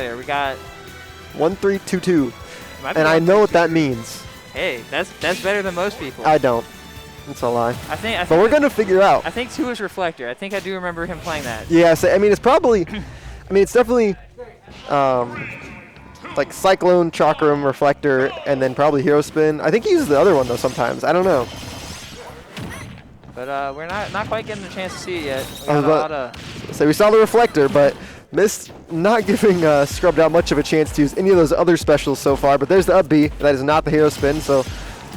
There, we got 1-3-2-2. And I know what that means. Hey, that's better than most people. I don't. That's a lie. I think but we're going to figure out. I think 2 is Reflector. I think I do remember him playing that. Yeah, so, I mean, it's probably, I mean, it's definitely like Cyclone, Chakram, Reflector, and then probably Hero Spin. I think he uses the other one, though, sometimes. I don't know. But we're not quite getting the chance to see it yet. We got a lot of... So we saw the Reflector, but missed not giving ScrubbedOut much of a chance to use any of those other specials so far. But there's the up B. That is not the Hero Spin, so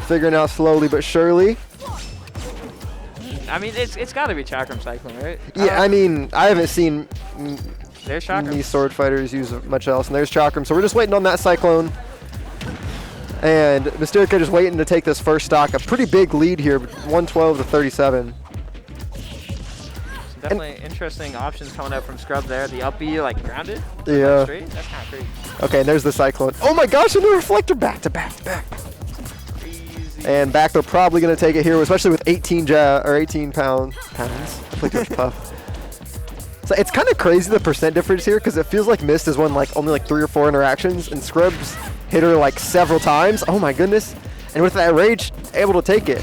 figuring out slowly but surely. I mean, it's got to be Chakram Cyclone, right? Yeah, I mean, I haven't seen there's Chakram. Me Sword Fighters use much else, and there's Chakram. So we're just waiting on that Cyclone. And Mystearica just waiting to take this first stock. A pretty big lead here, 112 to 37. Definitely interesting options coming up from Scrub there. The up B, like grounded. Yeah. Straight. That's kind of crazy. Okay, and there's the Cyclone. Oh my gosh, and the Reflector back to back to back. Crazy. And back they're probably going to take it here, especially with 18 pounds. Like too much puff. So it's kind of crazy the percent difference here because it feels like Mist has won like only like 3 or 4 interactions, and Scrub's hit her like several times. Oh my goodness! And with that rage, able to take it.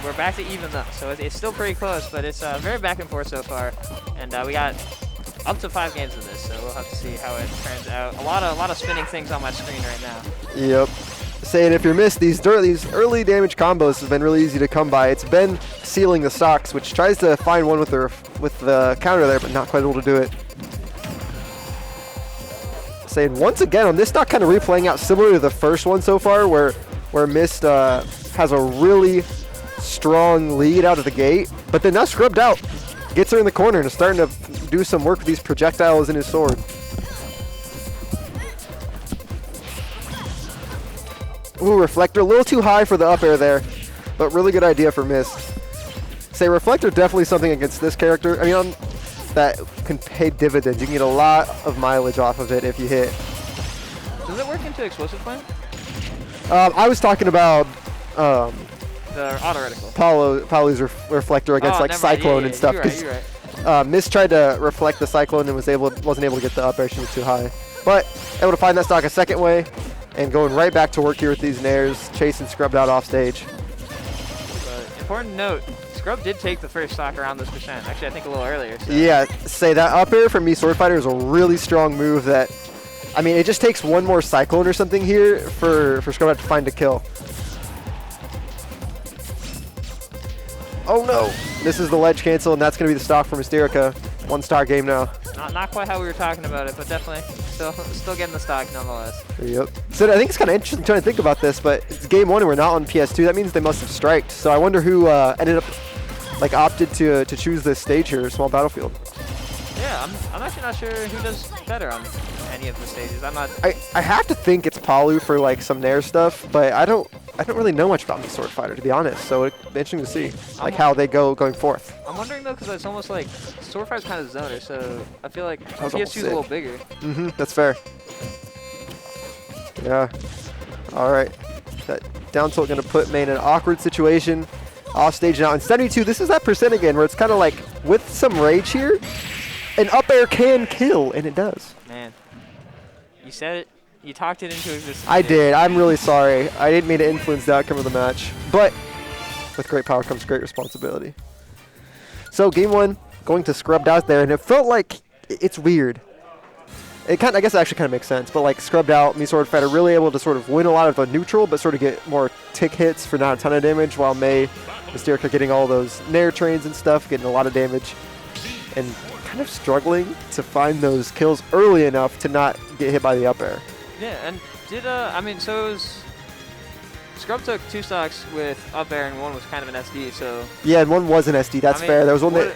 We're back to even though, so it's still pretty close, but it's very back and forth so far. And we got up to 5 games of this, so we'll have to see how it turns out. A lot of spinning things on my screen right now. Yep. Saying if you're missed, these early damage combos have been really easy to come by. It's been sealing the stocks, which tries to find one with the counter there, but not quite able to do it. Saying once again on this stock, kind of replaying out similar to the first one so far, where Mist has a really strong lead out of the gate, but then now ScrubbedOut gets her in the corner and is starting to do some work with these projectiles in his sword. Ooh, Reflector, a little too high for the up air there, but really good idea for Mist. Say Reflector definitely something against this character. I mean, that can pay dividends. You can get a lot of mileage off of it if you hit. Does it work into Explosive Flame? I was talking about the auto reticle. Palu's Reflector against like Cyclone and stuff. You're right. Mist tried to reflect the Cyclone and wasn't able to get the up air. She was too high, but able to find that stock a second way. And going right back to work here with these nairs, chasing ScrubbedOut off stage. Important note, Scrub did take the first stock around this percent. Actually, I think a little earlier. So. Yeah, say that up air from Me Sword Fighter is a really strong move that, I mean, it just takes one more Cyclone or something here for ScrubbedOut to find a kill. Oh no, this is the ledge cancel, and that's going to be the stock for Mystearica. 1-star game now. Not quite how we were talking about it, but definitely still getting the stock nonetheless. Yep. So I think it's kind of interesting trying to think about this, but it's game 1 and we're not on PS2. That means they must have striked. So I wonder who ended up like opted to choose this stage here, Small Battlefield. Yeah, I'm actually not sure who does better on any of the stages. I have to think it's Palu for like some Nair stuff, but I don't really know much about the Sword Fighter, to be honest. So it'd be interesting to see like how they going forth. I'm wondering though, because it's almost like Sword Fighter's kind of zoner, so I feel like PS2's a little bigger. That's fair. Yeah. All right. That down tilt going to put Main in an awkward situation. Off stage now. In 72, this is that percent again where it's kind of like with some rage here, an up air can kill, and it does. Man, you said it. You talked it into existence. I did. I'm really sorry. I didn't mean to influence the outcome of the match. But with great power comes great responsibility. So game 1, going to ScrubbedOut there, and it felt like it's weird. I guess it actually kind of makes sense, but like ScrubbedOut, Me Sword Fighter really able to sort of win a lot of the neutral, but sort of get more tick hits for not a ton of damage, while Mystearica getting all those Nair trains and stuff, getting a lot of damage, and kind of struggling to find those kills early enough to not get hit by the up air. Yeah, and I mean, so it was, Scrub took 2 stocks with up air and 1 was kind of an SD, so. Yeah, and 1 was an SD, that's fair. There was one that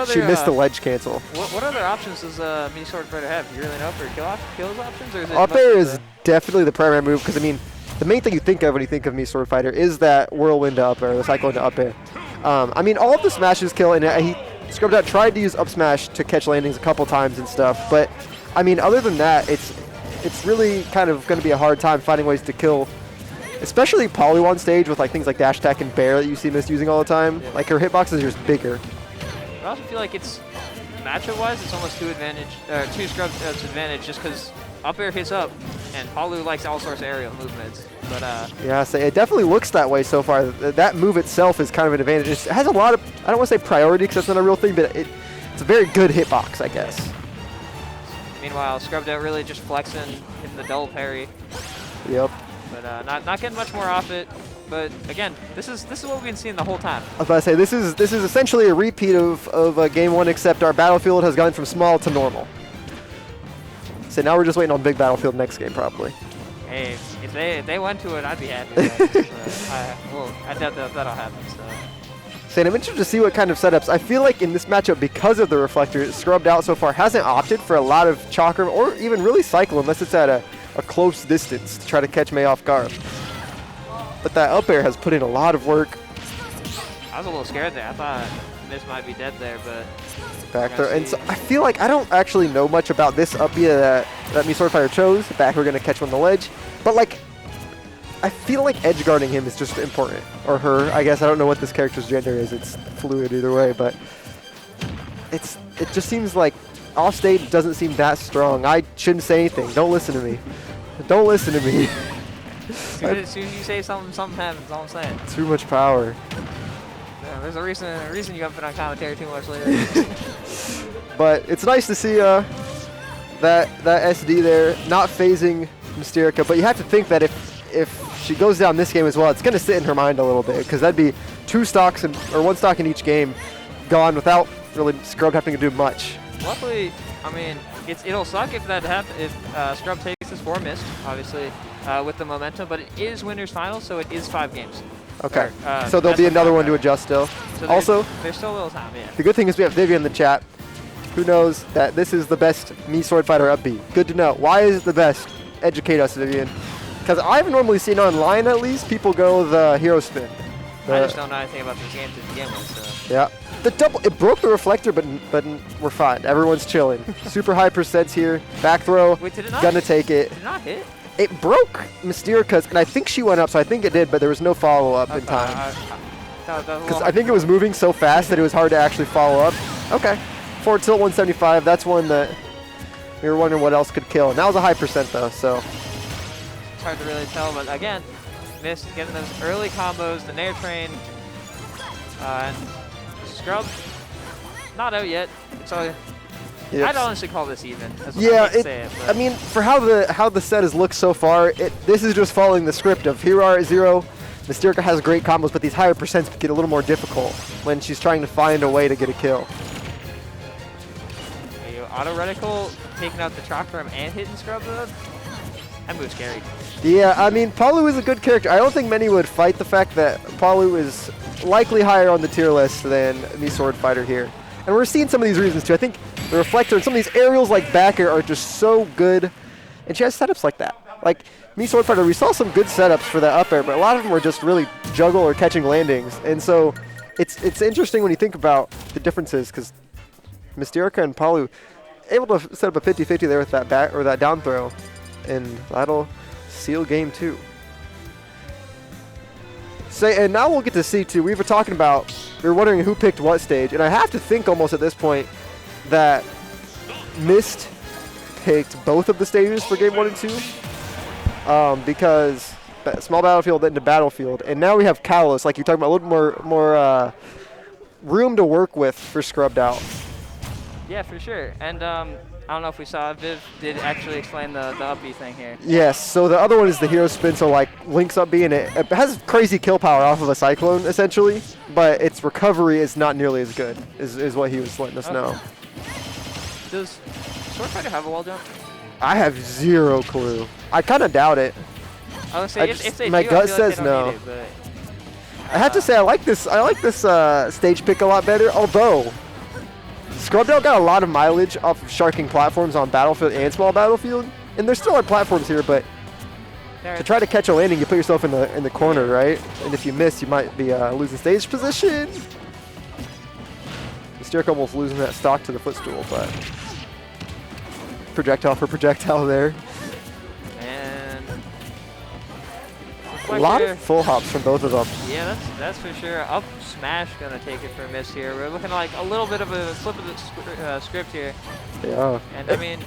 she missed the ledge cancel. What other options does Me Sword Fighter have? Do you really know for kills options? Or is it up air is definitely the primary move, because I mean, the main thing you think of when you think of Me Sword Fighter is that whirlwind to up air, the cyclone to up air. I mean, all of the smashes kill, and ScrubbedOut tried to use up smash to catch landings a couple times and stuff, but I mean, other than that, it's really kind of going to be a hard time finding ways to kill, especially Palu on stage with like things like dash attack and bear that you see Mist using all the time. Yeah. Like her hitboxes are just bigger. I also feel like it's matchup-wise, it's almost two Scrub-Out's advantage just because up air hits up, and Palu likes all sorts of aerial movements. But yeah, so it definitely looks that way so far. That move itself is kind of an advantage. It has a lot of, I don't want to say priority because that's not a real thing, but it's a very good hitbox, I guess. Meanwhile, ScrubbedOut really just flexing, hitting the double parry. Yep. But not getting much more off it. But again, this is what we've been seeing the whole time. I was about to say this is essentially a repeat of game 1, except our battlefield has gone from small to normal. So now we're just waiting on big battlefield next game probably. Hey, if they went to it, I'd be happy. But, I doubt that'll happen. So. I'm interested to see what kind of setups. I feel like in this matchup, because of the reflector, ScrubbedOut so far hasn't opted for a lot of chakra or even really cycle unless it's at a close distance to try to catch May off guard. But that up air has put in a lot of work. I was a little scared there. I thought Miss might be dead there, but back there. And so I feel like I don't actually know much about this up B that Mystearica Fighter chose. Back we're going to catch him on the ledge. But like, I feel like edge guarding him is just important. Or her. I guess I don't know what this character's gender is. It's fluid either way. But it just seems like off stage doesn't seem that strong. I shouldn't say anything. Don't listen to me. Don't listen to me. As soon as you say something happens. That's all I'm saying. Too much power. Yeah, there's a reason you got put on commentary too much later. But it's nice to see that SD there not phasing Mystearica. But you have to think that if she goes down this game as well, it's going to sit in her mind a little bit because that'd be 2 stocks or 1 stock in each game gone without really Scrub having to do much. Luckily, I mean, it'll suck if that happens. If Scrub takes this 4 missed, obviously, with the momentum. But it is winners final, so it is 5 games. Okay. So there'll be another one to adjust still. So also, there's still a little time. Yeah. The good thing is we have Vivian in the chat, who knows that this is the best Mii Sword Fighter up B. Good to know. Why is it the best? Educate us, Vivian. Because I've normally seen online, at least, people go the hero spin. I just don't know anything about this game to begin with. So. Yeah. The double, it broke the reflector, but we're fine. Everyone's chilling. Super high percents here. Back throw. Wait, did it not? Gonna take it. Did it not hit? It broke Mystearica's, and I think she went up, so I think it did, but there was no follow-up in time. Because I think it was moving so fast that it was hard to actually follow up. Okay. Forward tilt 175. That's one that we were wondering what else could kill. And that was a high percent, though, so. It's hard to really tell, but again, Mist getting those early combos, the Nair Train, and Scrub, not out yet. It's all. Yep. I'd honestly call this even. Yeah, I mean, for how the set has looked so far, this is just following the script of Hero at 0. Mystearica has great combos, but these higher percents get a little more difficult when she's trying to find a way to get a kill. Auto reticle taking out the Chakram and hitting Scrub. That move's scary. Yeah, I mean, Palu is a good character. I don't think many would fight the fact that Palu is likely higher on the tier list than Mii Sword Fighter here. And we're seeing some of these reasons too. I think the reflector and some of these aerials like back air are just so good. And she has setups like that. Like Mii Sword Fighter, we saw some good setups for that up air, but a lot of them were just really juggle or catching landings. And so it's interesting when you think about the differences because Mystearica and Palu able to set up a 50-50 there with that back or that down throw. And that'll seal game 2. So, and now we'll get to C2. We were talking about, we were wondering who picked what stage, and I have to think almost at this point that Myst picked both of the stages for game 1 and 2 because small battlefield into battlefield, and now we have Kalos, like you're talking about, a little more room to work with for ScrubbedOut. Yeah, for sure. And I don't know if we saw, Viv did actually explain the up B thing here. Yes, so the other one is the hero spin, so like Link's up B, and it has crazy kill power off of a Cyclone, essentially, but its recovery is not nearly as good, is what he was letting us know. Does Sword Fighter have a wall jump? I have 0 clue. I kind of doubt it. I would say if they my do, gut I feel like says they no. don't need it, but, I have to say I like this stage pick a lot better, although ScrubbedOut got a lot of mileage off of sharking platforms on Battlefield and Small Battlefield, and there still are platforms here, but to try to catch a landing, you put yourself in the corner, right? And if you miss, you might be losing stage position. Mystearica almost losing that stock to the footstool, but projectile for projectile there. And A lot of full hops from both of them. Yeah, that's for sure. Up smash gonna take it for Miss here. We're looking like a little bit of a flip of the script here. Yeah. And I mean,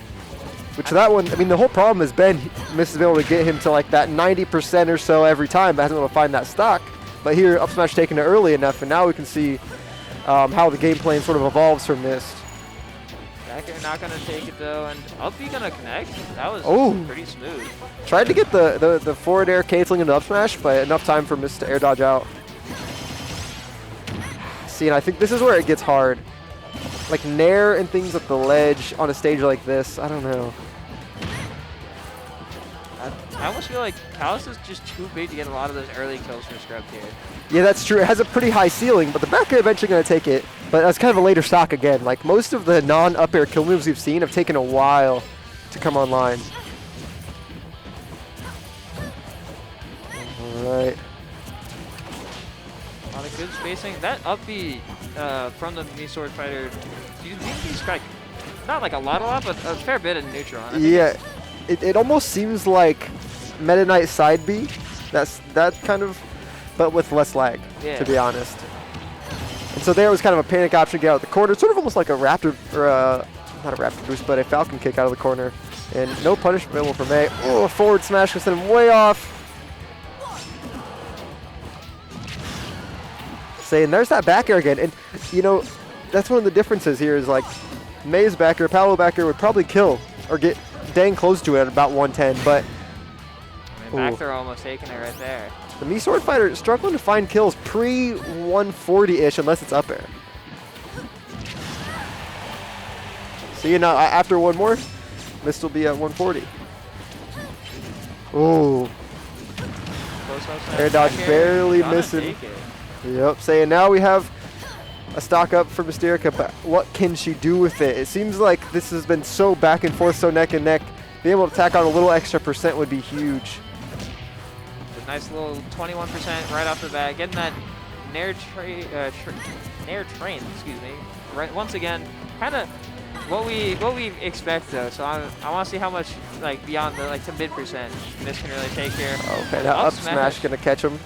which that one, I mean, the whole problem has been Miss has been able to get him to like that 90% or so every time, but hasn't been able to find that stock. But here, up smash taking it early enough, and now we can see how the game plan sort of evolves from Mist. Back air not gonna take it though, and up B gonna connect. That was pretty smooth. Tried to get the forward air canceling into up smash, but enough time for Mist to air dodge out. See, and I think this is where it gets hard. Like Nair and things at the ledge on a stage like this, I don't know. I almost feel like Callus is just too big to get a lot of those early kills from Scrubbed here. Yeah, that's true. It has a pretty high ceiling, but the back air eventually going to take it. But that's kind of a later stock again. Like most of the non-up air kill moves we've seen have taken a while to come online. All right. A lot of good spacing. That up B from the Mii Sword Fighter, do you think he's like, not like a lot, but a fair bit in neutral? Yeah, it almost seems like Meta Knight side B. That's that kind of, but with less lag, to be honest. And so there was kind of a panic option to get out of the corner, sort of almost like a Raptor, or not a Raptor boost, but a Falcon kick out of the corner. And no punishment available for May. Oh, a forward smash can send him way off. And there's that back air again. And, you know, that's one of the differences here is like May's back air, Paolo back air would probably kill or get dang close to it at about 110, but I mean, back throw almost taking it right there. The Mii Sword Fighter is struggling to find kills pre-140-ish unless it's up air. See, now after one more, Mist will be at 140. Ooh. Air dodge barely missing. Yep, saying now we have a stock up for Mystearica, but what can she do with it? It seems like this has been so back and forth, so neck and neck. Being able to tack on a little extra percent would be huge. A nice little 21% right off the bat. Getting that Nair train, excuse me. Right, once again, kind of what we expect though. So I want to see how much like beyond the like to mid percent Mist can really take here. Okay, now up smash gonna catch him.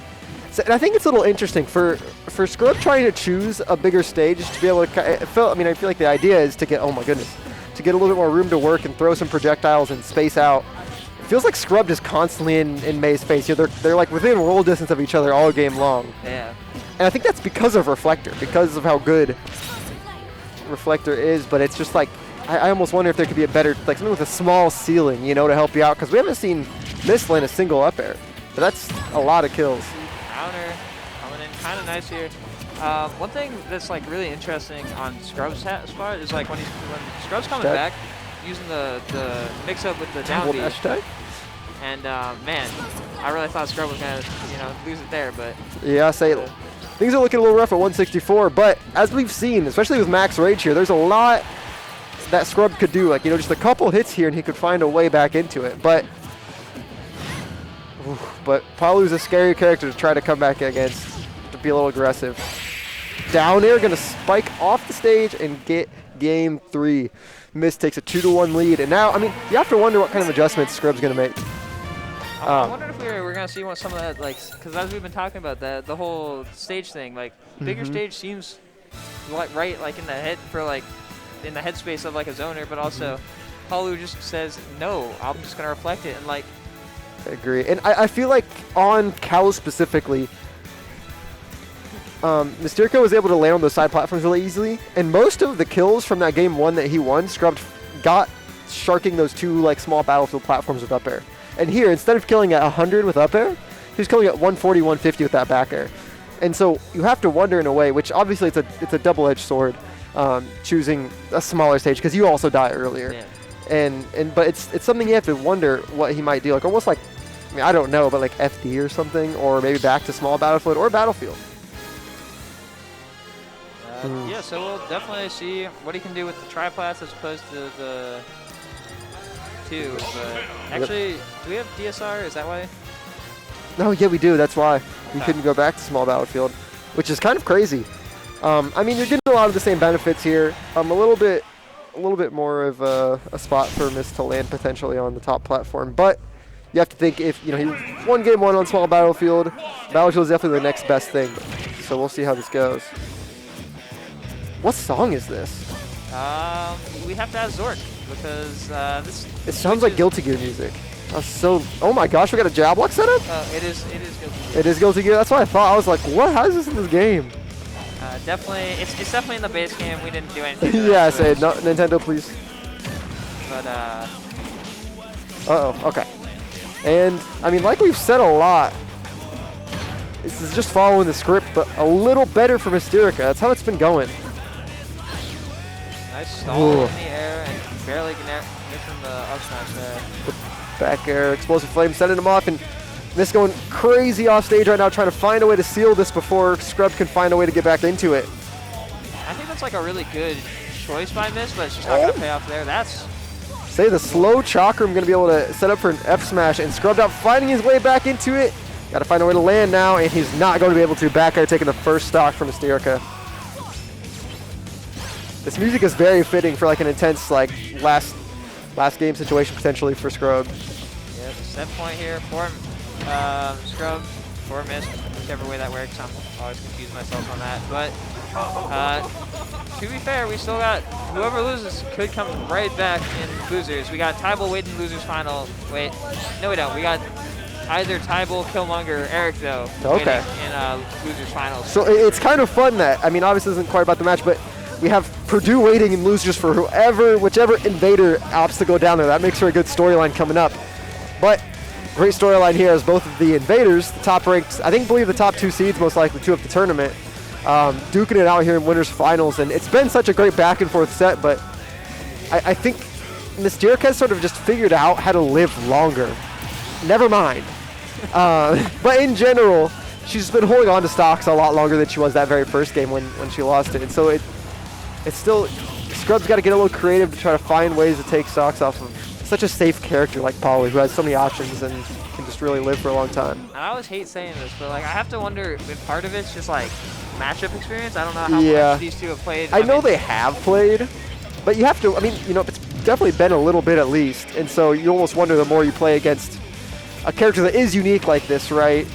So, and I think it's a little interesting for Scrub trying to choose a bigger stage to be able to. I feel like the idea is to get, oh my goodness, to get a little bit more room to work and throw some projectiles and space out. It feels like Scrubbed is constantly in May's face. You know, they're like within roll distance of each other all game long. Yeah. And I think that's because of Reflector, because of how good Reflector is. But it's just like I almost wonder if there could be a better, like something with a small ceiling, you know, to help you out, because we haven't seen Mist land a single up air. But that's a lot of kills. Counter coming in kind of nice here. One thing that's like really interesting on Scrub's spot is like when Scrub's coming back using the mix up with the down B. And man, I really thought Scrub was gonna lose it there, but yeah, things are looking a little rough at 164. But as we've seen, especially with Max Rage here, there's a lot that Scrub could do. Like just a couple hits here, and he could find a way back into it. But Palu's a scary character to try to come back against, to be a little aggressive. Down air, gonna spike off the stage and get game 3. Mist takes a 2-1 lead, and now, I mean, you have to wonder what kind of adjustments Scrub's gonna make. I wonder if we're gonna see some of that, like, because as we've been talking about the whole stage thing, like, bigger stage seems like right, like in the head for like in the headspace of like a zoner, but also Palu just says no, I'm just gonna reflect it and like. I agree, and I feel like on Cal specifically, Mystearica was able to land on those side platforms really easily, and most of the kills from that game 1 that he won, Scrubbed got sharking those 2 like small battlefield platforms with up air. And here, instead of killing at 100 with up air, he was killing at 140, 150 with that back air. And so you have to wonder in a way, which obviously it's a double-edged sword, choosing a smaller stage because you also die earlier. Yeah. But it's something you have to wonder what he might do, like almost like, I mean, I don't know, but like FD or something, or maybe back to small battlefield or battlefield. Yeah, so we'll definitely see what he can do with the triplats as opposed to the 2. But actually, do we have DSR? Is that why? No, yeah, we do. That's why we couldn't go back to small battlefield, which is kind of crazy. I mean, you're getting a lot of the same benefits here. A little bit more of a spot for Mist to land potentially on the top platform, but you have to think if, he won game 1 on small battlefield, battlefield is definitely the next best thing. So we'll see how this goes. What song is this? We have to have Zork because this. It sounds like Guilty Gear music. Oh my gosh, we got a jab lock setup? It is Guilty Gear. It is Guilty Gear. That's what I thought. I was like, what? How is this in this game? Definitely, it's definitely in the base game. We didn't do anything. Yeah, I say no, Nintendo, please. But Uh-oh, okay. And, I mean, like we've said a lot, this is just following the script, but a little better for Mystearica. That's how it's been going. Nice stall in the air and barely missing the up smash there. The back air, explosive flame, sending him off, and Miss going crazy off stage right now, trying to find a way to seal this before Scrub can find a way to get back into it. I think that's like a really good choice by Miss, but it's just not going to pay off there. That's... Say the slow chakram going to be able to set up for an F smash, and ScrubbedOut finding his way back into it. Got to find a way to land now, and he's not going to be able to. Back air taking the first stock from Mystearica. This music is very fitting for like an intense like last game situation potentially for Scrub. Yeah, set point here for Scrub, for Miss, whichever way that works. I'm always confused myself on that. But to be fair, we still got whoever loses could come right back in losers. We got Tybal waiting losers final. Wait, no we don't. We got either Tybal, Killmonger, or Eric though. Okay. In losers finals. So it's kind of fun that, I mean, obviously this isn't quite about the match, but we have Purdue waiting in losers for whichever invader opts to go down there. That makes for a good storyline coming up. But great storyline here as both of the invaders, the top ranked, believe the top 2 seeds, most likely 2 of the tournament, duking it out here in winners finals. And it's been such a great back and forth set, but I think Mystearica has sort of just figured out how to live longer. Never mind. But in general, she's been holding on to stocks a lot longer than she was that very first game when she lost it. And so it's still, Scrub's got to get a little creative to try to find ways to take stocks off of such a safe character like Polly, who has so many options and can just really live for a long time. I always hate saying this, but like I have to wonder if part of it's just like matchup experience. I don't know how much these two have played. I know they have played, but you have to, it's definitely been a little bit at least. And so you almost wonder the more you play against a character that is unique like this, right,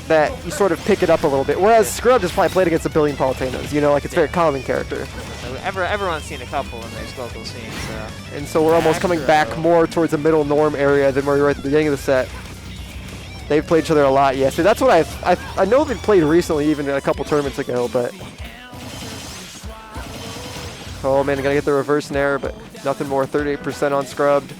that you sort of pick it up a little bit. Whereas Scrub just probably played against a billion Palutenas, like it's a very common character. So everyone's seen a couple in this local scene, so. And so we're almost coming back more towards the middle norm area than where we were at the beginning of the set. They've played each other a lot, yeah. So that's what I know they've played recently, even a couple tournaments ago, but. Oh man, gotta get the reverse nair, but nothing more. 38% on Scrubbed.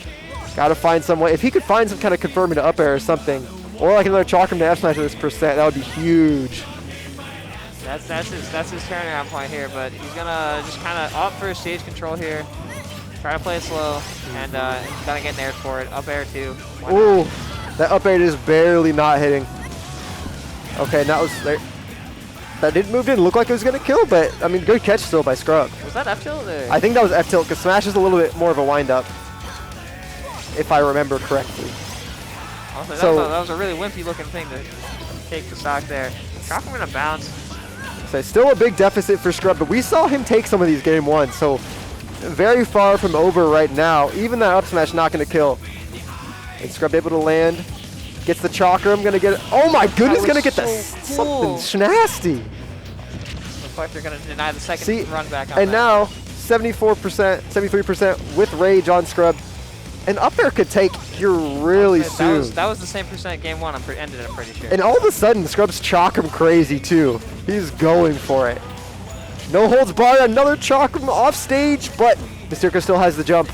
Gotta find some way. If he could find some kind of confirming to up air or something, or like another chalk him to F smash at this percent, that would be huge. That's his turnaround point here, but he's gonna just kind of opt for stage control here, try to play it slow, and he's gonna get naired for it. Up air too. Ooh, that up air is barely not hitting. Okay, that was there. That didn't move in. Looked like it was gonna kill, but I mean, good catch still by Scrub. Was that F tilt? I think that was F tilt because Smash is a little bit more of a wind up, if I remember correctly. Also, that was a really wimpy looking thing to take the stock there. Drop him in a bounce. So still a big deficit for Scrub, but we saw him take some of these game 1, so very far from over right now. Even that up smash not going to kill. And Scrub able to land, gets the chakram, going to get it. Oh my goodness, going to get something nasty. Looks like they're going to deny the second run back on and that. Now 74%, 73% with rage on Scrub. And up air could take here really soon. That was the same percent game 1, I'm pretty sure. And all of a sudden, Scrub's Chakram crazy too. He's going for it. No holds barred, another Chakram off stage, but Mystearica still has the jump.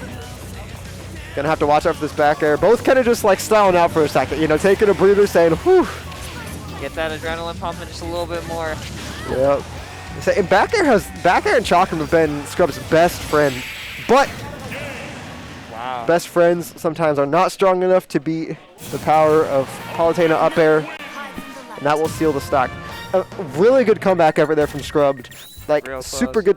Gonna have to watch out for this back air. Both kind of just like styling out for a second, taking a breather, saying, whew. Get that adrenaline pumping just a little bit more. Yep. And back air and Chakram have been Scrub's best friend, but best friends sometimes are not strong enough to beat the power of Palutena up air, and that will seal the stock. A really good comeback effort there from Scrubbed. Like, super good.